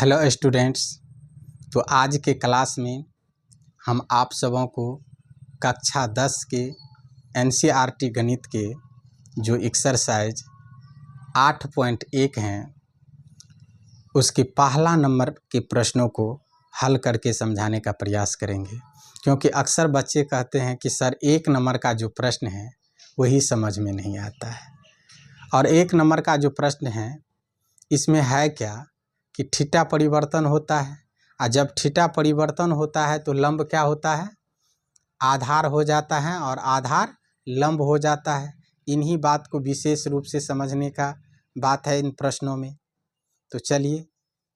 Hello students. तो आज के क्लास में हम आप सबों को कक्षा 10 के एनसीईआरटी गणित के जो एक्सरसाइज 8.1 हैं उसके पहला नंबर के प्रश्नों को हल करके समझाने का प्रयास करेंगे, क्योंकि अक्सर बच्चे कहते हैं कि सर 1 नंबर का जो प्रश्न है वही समझ में नहीं आता है। और 1 नंबर का जो प्रश्न है इसमें है क्या कि थीटा परिवर्तन होता है, और जब थीटा परिवर्तन होता है तो लंब क्या होता है, आधार हो जाता है, और आधार लंब हो जाता है। इन्हीं बात को विशेष रूप से समझने का बात है इन प्रश्नों में। तो चलिए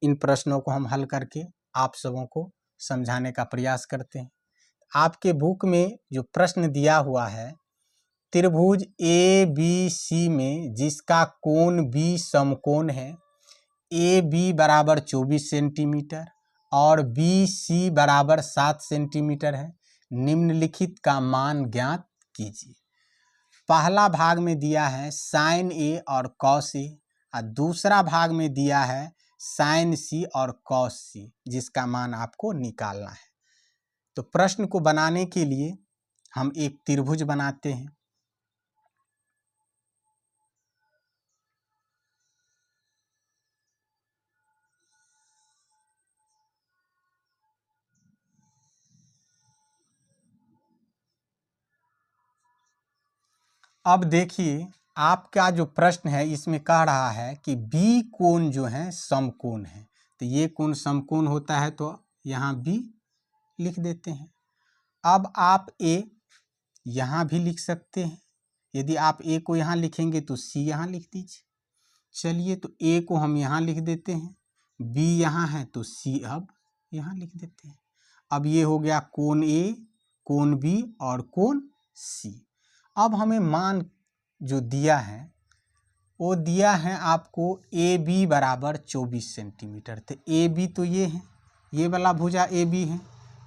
इन प्रश्नों को हम हल करके आप सबों को समझाने का प्रयास करते हैं। आपके बुक में जो प्रश्न दिया हुआ है, त्रिभुज ABC में जिसका कोण B समकोण है, AB बराबर 24 सेंटीमीटर और BC बराबर 7 सेंटीमीटर है, निम्नलिखित का मान ज्ञात कीजिए। पहला भाग में दिया है साइन A और कॉस A, और दूसरा भाग में दिया है साइन C और कॉस C, जिसका मान आपको निकालना है। तो प्रश्न को बनाने के लिए हम एक त्रिभुज बनाते हैं। अब देखिए आपका जो प्रश्न है इसमें कह रहा है कि B कोण जो है समकोण है, तो ये कोण समकोण होता है तो यहाँ B लिख देते हैं। अब आप A यहाँ भी लिख सकते हैं, यदि आप A को यहाँ लिखेंगे तो C यहाँ लिख दीजिए। चलिए तो A को हम यहाँ लिख देते हैं, B यहाँ है तो C अब यहाँ लिख देते हैं। अब ये हो गया कोण A, कोण B और कोण C। अब हमें मान जो दिया है वो दिया है आपको AB बराबर 24 सेंटीमीटर। तो AB तो ये है, ये वाला भुजा AB है,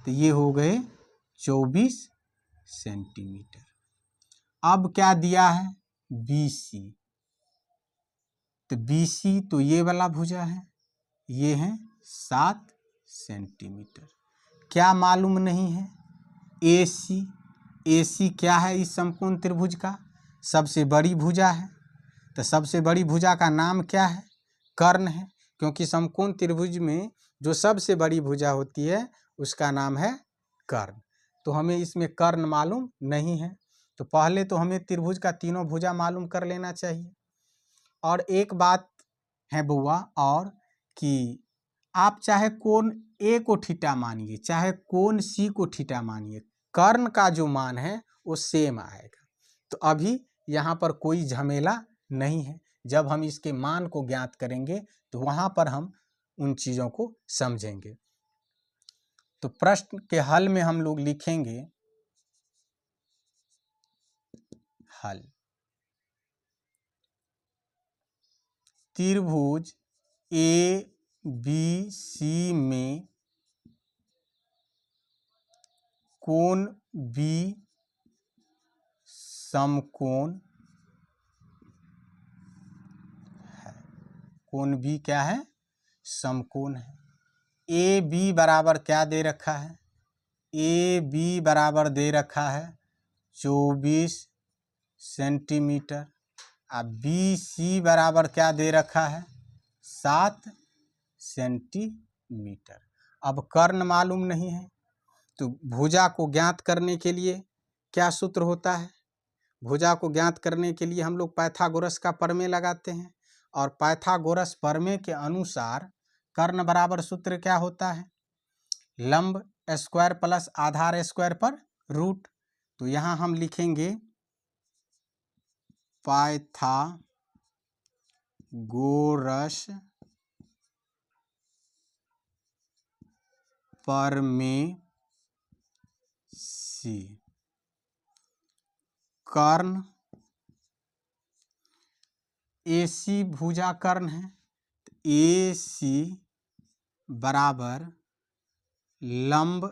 तो ये हो गए 24 सेंटीमीटर। अब क्या दिया है BC, तो BC तो ये वाला भुजा है, ये है 7 सेंटीमीटर। क्या मालूम नहीं है AC, AC क्या है इस समकोण त्रिभुज का, सबसे बड़ी भुजा है। तो सबसे बड़ी भुजा का नाम क्या है, कर्ण है, क्योंकि समकोण त्रिभुज में जो सबसे बड़ी भुजा होती है उसका नाम है कर्ण। तो हमें इसमें कर्ण मालूम नहीं है, तो पहले तो हमें त्रिभुज का तीनों भुजा मालूम कर लेना चाहिए। और एक बात है बुआ और कि आप चाहे कोण A को थीटा मानिए चाहे कोण C को थीटा मानिए, कर्ण का जो मान है वो सेम आएगा। तो अभी यहाँ पर कोई झमेला नहीं है, जब हम इसके मान को ज्ञात करेंगे तो वहाँ पर हम उन चीज़ों को समझेंगे। तो प्रश्न के हल में हम लोग लिखेंगे हल। त्रिभुज ABC में कोण B समकोण है, कोण B क्या है, समकोण है। AB बराबर क्या दे रखा है, AB बराबर दे रखा है 24 सेंटीमीटर, और BC बराबर क्या दे रखा है 7 सेंटीमीटर। अब कर्ण मालूम नहीं है, तो भुजा को ज्ञात करने के लिए क्या सूत्र होता है, भुजा को ज्ञात करने के लिए हम लोग पाइथागोरस का प्रमेय लगाते हैं, और पाइथागोरस प्रमेय के अनुसार कर्ण बराबर सूत्र क्या होता है, लंब स्क्वायर प्लस आधार स्क्वायर पर रूट। तो यहाँ हम लिखेंगे पाइथागोरस प्रमेय से कर्ण AC भुजा कर्ण है, AC बराबर लंब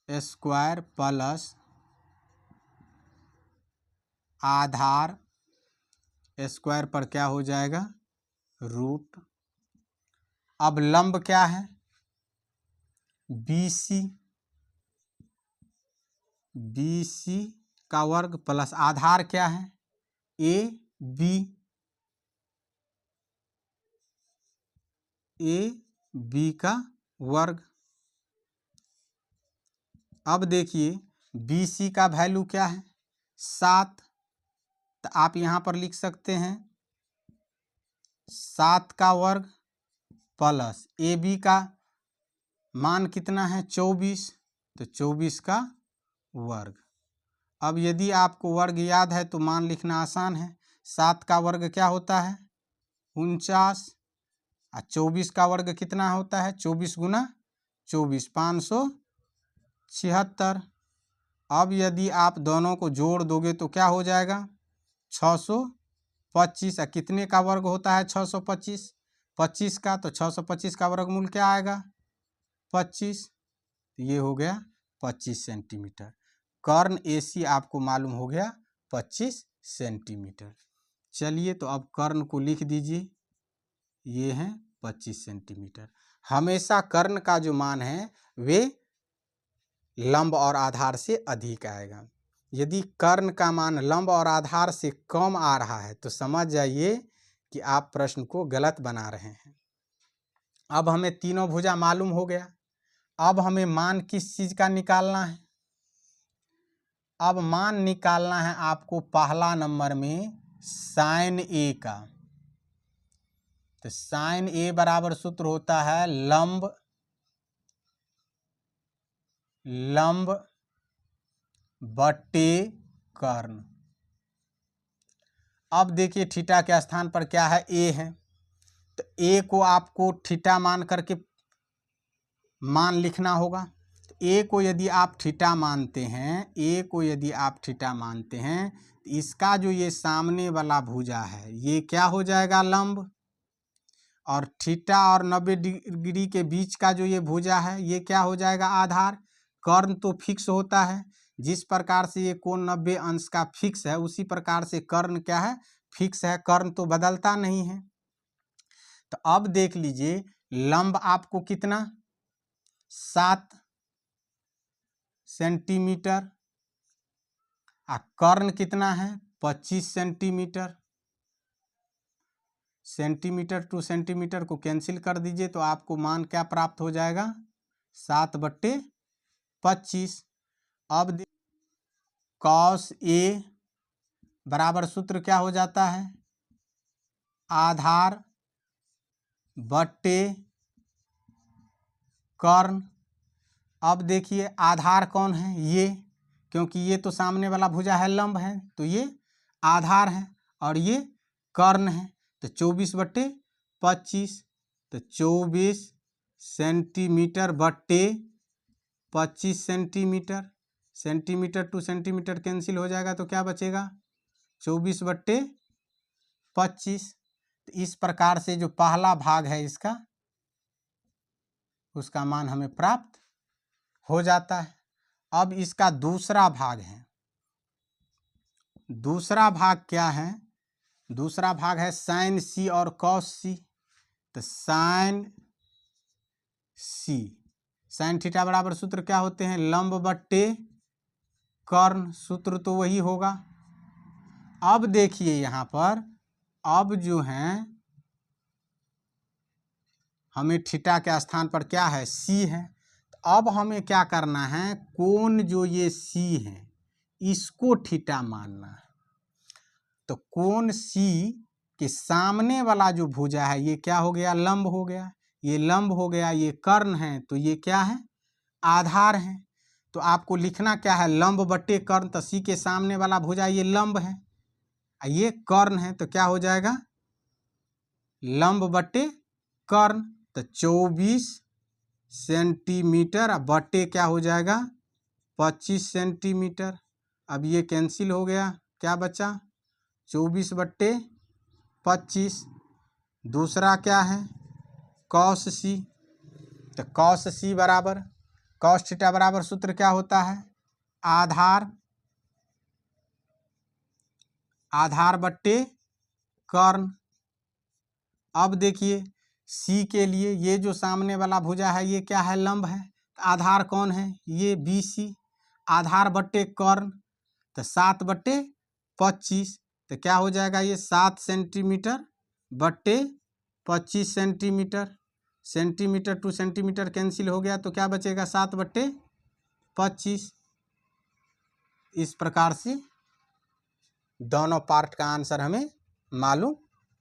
स्क्वायर प्लस आधार स्क्वायर पर क्या हो जाएगा रूट। अब लंब क्या है, BC, BC का वर्ग प्लस आधार क्या है, AB, AB का वर्ग। अब देखिए BC का वैल्यू क्या है, 7, तो आप यहाँ पर लिख सकते हैं 7 का वर्ग प्लस AB का मान कितना है, 24, तो 24 का वर्ग। अब यदि आपको वर्ग याद है तो मान लिखना आसान है। 7 का वर्ग क्या होता है, 49, और 24 का वर्ग कितना होता है, 24 गुना 24, 576। अब यदि आप दोनों को जोड़ दोगे तो क्या हो जाएगा, 625। कितने का वर्ग होता है 625, 25 का, तो 625 का वर्गमूल क्या आएगा, 25। ये हो गया 25 सेंटीमीटर। कर्ण AC आपको मालूम हो गया 25 सेंटीमीटर। चलिए तो अब कर्ण को लिख दीजिए, ये है 25 सेंटीमीटर। हमेशा कर्ण का जो मान है वे लंब और आधार से अधिक आएगा। यदि कर्ण का मान लंब और आधार से कम आ रहा है तो समझ जाइए कि आप प्रश्न को गलत बना रहे हैं। अब हमें तीनों भुजा मालूम हो गया। अब हमें मान किस चीज का निकालना है, अब मान निकालना है आपको पहला नंबर में साइन A का। तो साइन A बराबर सूत्र होता है लंब बटे कर्ण। अब देखिए थीटा के स्थान पर क्या है, A है, तो A को आपको थीटा मान करके मान लिखना होगा। तो A को यदि आप थीटा मानते हैं, A को यदि आप थीटा मानते हैं, तो इसका जो ये सामने वाला भुजा है ये क्या हो जाएगा, लंब, और थीटा और 90 डिग्री के बीच का जो ये भुजा है ये क्या हो जाएगा, आधार। कर्ण तो फिक्स होता है, जिस प्रकार से ये कोण 90 अंश का फिक्स है उसी प्रकार से कर्ण क्या है, फिक्स है, कर्ण तो बदलता नहीं है। तो अब देख लीजिए लंब आपको कितना, 7 सेंटीमीटर, और कर्ण कितना है, 25 सेंटीमीटर। सेंटीमीटर टू सेंटीमीटर को कैंसिल कर दीजिए तो आपको मान क्या प्राप्त हो जाएगा, 7/25। अब cos A बराबर सूत्र क्या हो जाता है, आधार बटे कर्ण। अब देखिए आधार कौन है, ये, क्योंकि ये तो सामने वाला भुजा है लंब है तो ये आधार है, और ये कर्ण है, तो 24/25, तो 24 सेंटीमीटर बटे 25 centimetre. Centimetre two centimetre cancel हो जाएगा तो क्या बचेगा, 24/25। तो इस प्रकार से जो पहला भाग है इसका, उसका मान हमें प्राप्त हो जाता है। अब इसका दूसरा भाग है, दूसरा भाग क्या है, दूसरा भाग है साइन C और कॉस C। तो साइन C, साइन थीटा बराबर सूत्र क्या होते हैं, लंब बट्टे कर्ण, सूत्र तो वही होगा। अब देखिए यहाँ पर, अब जो है हमें थीटा के स्थान पर क्या है, C है। तो अब हमें क्या करना है, कोण जो ये C है इसको थीटा मानना है। तो कोण C के सामने वाला जो भुजा है ये क्या हो गया, लंब हो गया, ये लंब हो गया, ये कर्ण है, तो ये क्या है, आधार है। तो आपको लिखना क्या है, लंब बटे कर्ण। तो C के सामने वाला भुजा ये लंब है, ये कर्ण है, तो क्या हो जाएगा, लंब बटे कर्ण। तो 24 सेंटीमीटर बटे क्या हो जाएगा, 25 सेंटीमीटर। अब ये कैंसिल हो गया, क्या बचा, 24/25। दूसरा क्या है, कॉस C। तो कॉस C बराबर, कॉस थीटा बराबर सूत्र क्या होता है, आधार बट्टे कर्ण। अब देखिए सी के लिए ये जो सामने वाला भुजा है ये क्या है, लंब है। आधार कौन है, ये बी सी। आधार बट्टे कर्ण तो 7/25, तो क्या हो जाएगा ये 7 सेंटीमीटर बट्टे 25 centimetre. Centimetre two centimetre cancel हो गया तो क्या बचेगा 7/25। इस प्रकार से दोनों पार्ट का आंसर हमें मालूम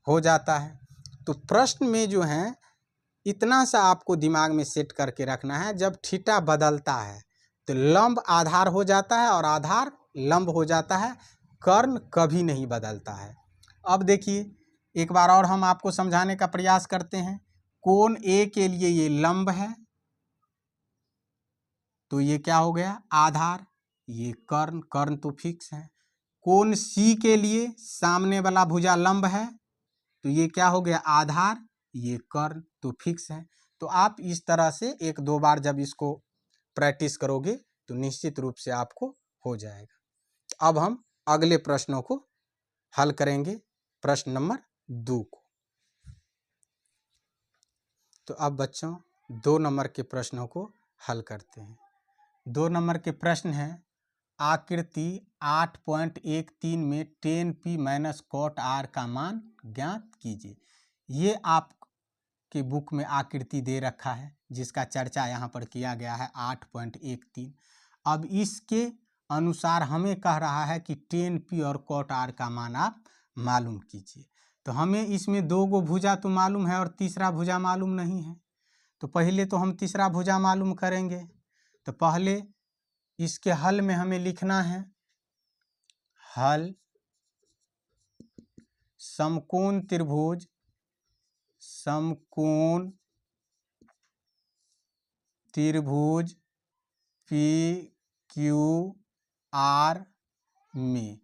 हो जाता है। तो प्रश्न में जो है इतना सा आपको दिमाग में सेट करके रखना है, जब थीटा बदलता है तो लंब आधार हो जाता है और आधार लंब हो जाता है, कर्ण कभी नहीं बदलता है। अब देखिए एक बार और हम आपको समझाने का प्रयास करते हैं। कोण ए के लिए ये लंब है तो ये क्या हो गया आधार, ये कर्ण, कर्ण तो फिक्स है। कोण सी के लिए सामने वाला भुजा लंब है तो ये क्या हो गया आधार, ये कर्ण तो फिक्स है। तो आप इस तरह से 1-2 बार जब इसको प्रैक्टिस करोगे तो निश्चित रूप से आपको हो जाएगा। अब हम अगले प्रश्नों को हल करेंगे, प्रश्न नंबर 2 को। तो अब बच्चों 2 नंबर के प्रश्नों को हल करते हैं। 2 नंबर के प्रश्न है, आकृति 8.13 में tan p - cot r का मान ज्ञात कीजिए। ये आपके बुक में आकृति दे रखा है जिसका चर्चा यहाँ पर किया गया है 8.13। अब इसके अनुसार हमें कह रहा है कि tan p और cot r का मान आप मालूम कीजिए। तो हमें इसमें 2 गो भुजा तो मालूम है और तीसरा भुजा मालूम नहीं है। तो पहले तो हम तीसरा भुजा मालूम करेंगे। तो पहले इसके हल में हमें लिखना है, हल समकोण त्रिभुज, समकोण त्रिभुज पी क्यू आर में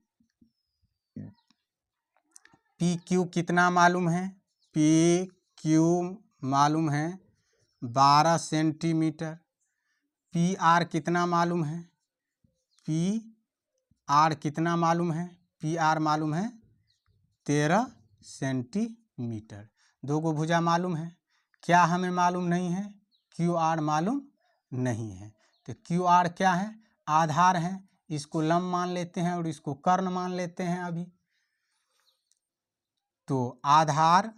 पी क्यू कितना मालूम है, पी क्यू मालूम है 12 सेंटीमीटर। पी आर कितना मालूम है, पी आर कितना मालूम है, पी आर मालूम है 13 सेंटीमीटर। 2 गो भुजा मालूम है। क्या हमें मालूम नहीं है, क्यू आर मालूम नहीं है। तो क्यू आर क्या है, आधार है। इसको लंब मान लेते हैं और इसको कर्ण मान लेते हैं अभी। तो आधार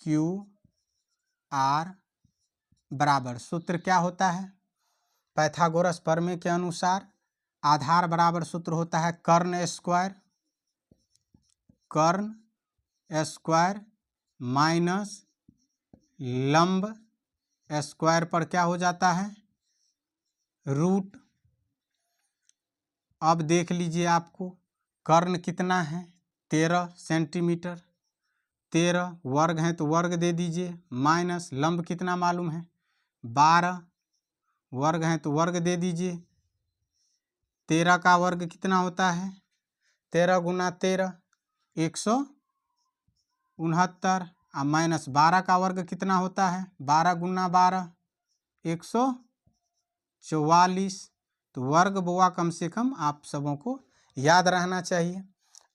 क्यू आर बराबर, सूत्र क्या होता है, पाइथागोरस प्रमेय के अनुसार आधार बराबर सूत्र होता है कर्ण स्क्वायर माइनस लंब स्क्वायर पर क्या हो जाता है रूट। अब देख लीजिए आपको कर्ण कितना है 13 सेंटीमीटर, 13 वर्ग है तो वर्ग दे दीजिए, माइनस लंब कितना मालूम है 12, वर्ग है तो वर्ग दे दीजिए। 13 का वर्ग कितना होता है, 13 गुना 13 169, और माइनस 12 का वर्ग कितना होता है 12 गुना 12 144। तो वर्ग बुआ कम से कम आप सबों को याद रहना चाहिए।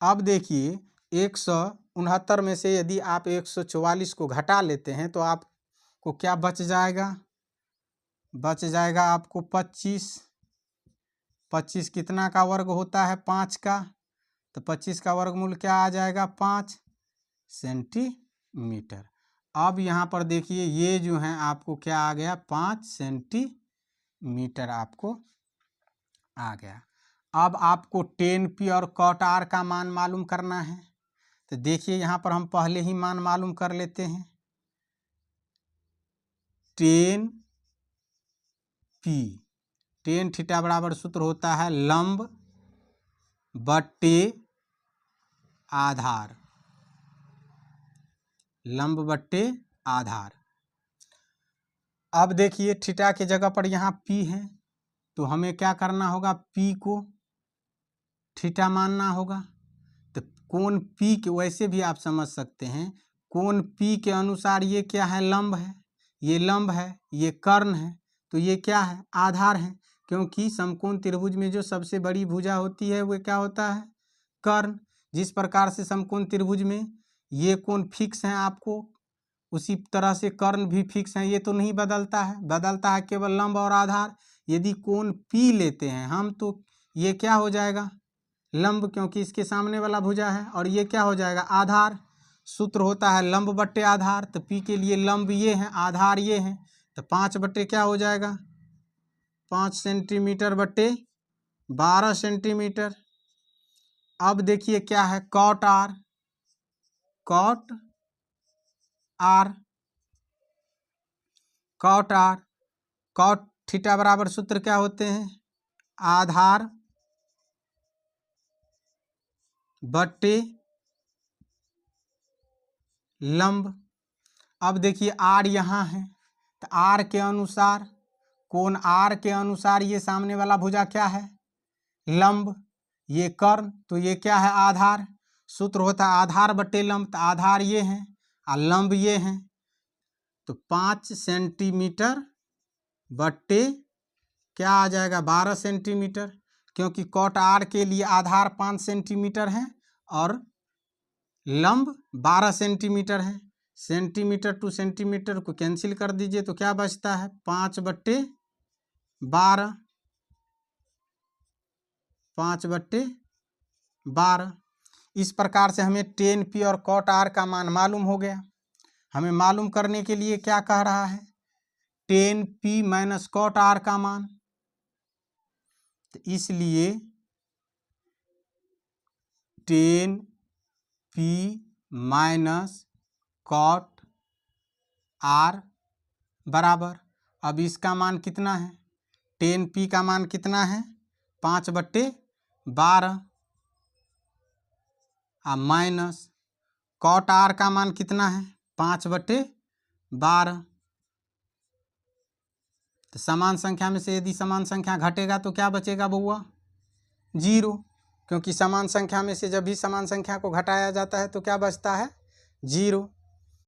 अब देखिए 169 में से यदि आप 144 को घटा लेते हैं तो आपको क्या बच जाएगा, बच जाएगा आपको 25। 25 कितना का वर्ग होता है 5 का, तो 25 का वर्गमूल क्या आ जाएगा 5 सेंटीमीटर। अब यहाँ पर देखिए ये जो है आपको क्या आ गया 5 सेंटीमीटर आपको आ गया। अब आपको tan p और cot r का मान मालूम करना है। तो देखिए यहाँ पर हम पहले ही मान मालूम कर लेते हैं। tan p, tan थीटा बराबर सूत्र होता है लंब बट्टे आधार, लंब बट्टे आधार। अब देखिए थीटा के जगह पर यहाँ p है तो हमें क्या करना होगा, p को थीटा मानना होगा। तो कोण p के वैसे भी आप समझ सकते हैं, कोण p के अनुसार ये क्या है लंब है, ये लंब है, ये कर्ण है, तो ये क्या है आधार है। क्योंकि समकोण त्रिभुज में जो सबसे बड़ी भुजा होती है वो क्या होता है कर्ण। जिस प्रकार से समकोण त्रिभुज में ये कोण फिक्स हैं आपको, उसी तरह से कर्ण भी फिक्स हैं, ये तो नहीं बदलता है, बदलता है केवल लंब और आधार। यदि कोण P लेते हैं हम तो ये क्या हो जाएगा, लंब, क्योंकि इसके सामने वाला भुजा है, और ये क्या हो जाएगा, आधार। सूत्र होता है लंब बट्टे आधार, तो P के लिए लंब ये हैं, आधार ये हैं, तो 5 बट्टे क्या हो जाएगा, 5 सेंटीमीटर बट्टे 12 सेंटीमीटर। अब देखिए क्या है, cot R, cot R, cot R, cot theta बराबर सूत्र क्या होते हैं, आधार बट्टे लंब। अब देखिए आर यहाँ है, तो आर के अनुसार, कोण आर के अनुसार ये सामने वाला भुजा क्या है, लंब, ये कर्ण, तो ये क्या है, आधार। सूत्र होता है आधार बट्टे लंब, तो आधार ये हैं और लंब ये हैं, तो 5 सेंटीमीटर बट्टे क्या आ जाएगा, 12 सेंटीमीटर, क्योंकि कॉट आर के लिए आधार 5 सेंटीमीटर है और लंब 12 सेंटीमीटर है। सेंटीमीटर टू सेंटीमीटर को कैंसिल कर दीजिए तो क्या बचता है, 5 बट्टे 12, 5 बट्टे 12। इस प्रकार से हमें tan P और cot R का मान मालूम हो गया। हमें मालूम करने के लिए क्या कह रहा है, tan P minus cot R का मान, तो इसलिए tan P minus cot R बराबर, अब इसका मान कितना है, tan P का मान कितना है, 5 बट्टे 12, और माइनस cot R का मान कितना है, 5 बट्टे 12। तो समान संख्या में से यदि समान संख्या घटेगा तो क्या बचेगा बउआ, 0, क्योंकि समान संख्या में से जब भी समान संख्या को घटाया जाता है तो क्या बचता है, 0।